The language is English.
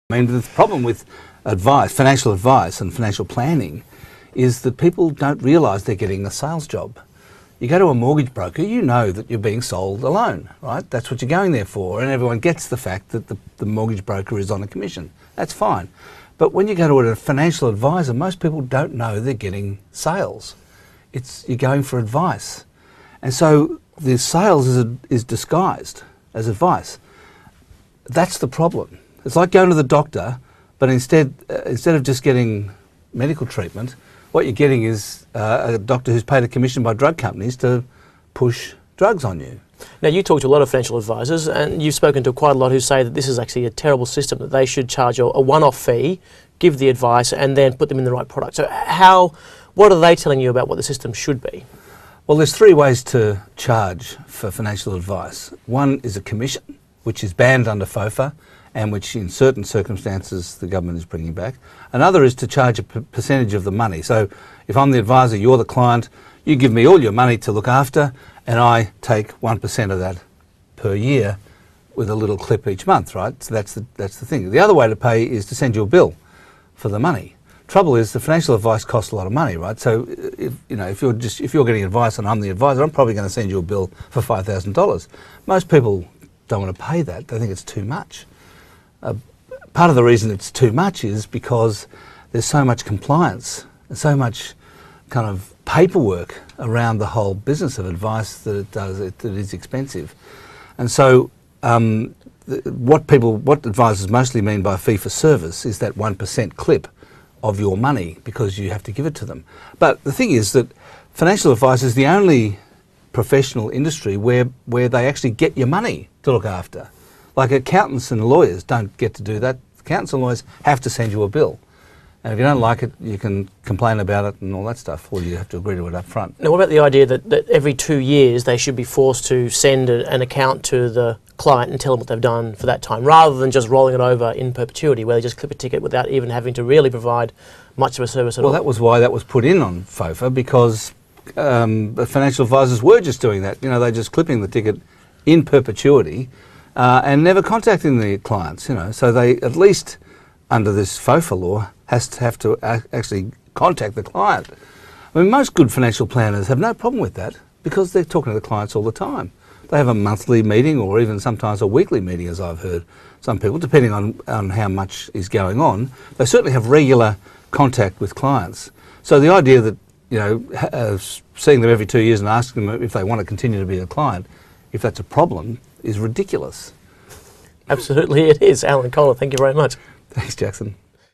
I mean, the problem with advice, financial advice and financial planning is that people don't realise they're getting a sales job. You go to a mortgage broker, you know that you're being sold a loan, right? That's what you're going there for, and everyone gets the fact that the mortgage broker is on a commission. That's fine. But when you go to a financial advisor, most people don't know they're getting sales. You're going for advice. And so the sales is disguised as advice. That's the problem. It's like going to the doctor, but instead of just getting medical treatment, what you're getting is a doctor who's paid a commission by drug companies to push drugs on you. Now, you talk to a lot of financial advisors, and you've spoken to quite a lot who say that this is actually a terrible system, that they should charge a one-off fee, give the advice, and then put them in the right product. So what are they telling you about what the system should be? Well, there's three ways to charge for financial advice. One is a commission, which is banned under FOFA, and which in certain circumstances the government is bringing back. Another is to charge a percentage of the money. So if I'm the advisor, you're the client, you give me all your money to look after, and I take 1% of that per year with a little clip each month, right? So that's the thing. The other way to pay is to send you a bill for the money. Trouble is, the financial advice costs a lot of money, right? So if you're getting advice and I'm the advisor, I'm probably going to send you a bill for $5,000. Most people don't want to pay that. They think it's too much. Part of the reason it's too much is because there's so much compliance and so much kind of paperwork around the whole business of advice that it is expensive. And so what advisors mostly mean by fee for service is that 1% clip of your money, because you have to give it to them. But the thing is that financial advice is the only professional industry where they actually get your money to look after. Like accountants and lawyers don't get to do that. Accountants and lawyers have to send you a bill. And if you don't like it, you can complain about it and all that stuff, or you have to agree to it up front. Now, what about the idea that every 2 years they should be forced to send an account to the client and tell them what they've done for that time, rather than just rolling it over in perpetuity, where they just clip a ticket without even having to really provide much of a service at all? Well, that was why that was put in on FOFA, because the financial advisors were just doing that. You know, they're just clipping the ticket in perpetuity and never contacting the clients. So they, at least under this FOFA law, have to actually contact the client. I mean, most good financial planners have no problem with that, because they're talking to the clients all the time. They have a monthly meeting, or even sometimes a weekly meeting, as I've heard some people, depending on how much is going on. They certainly have regular contact with clients. So the idea that, seeing them every 2 years and asking them if they want to continue to be a client, if that's a problem, is ridiculous. Absolutely it is. Alan Kohler, thank you very much. Thanks, Jackson.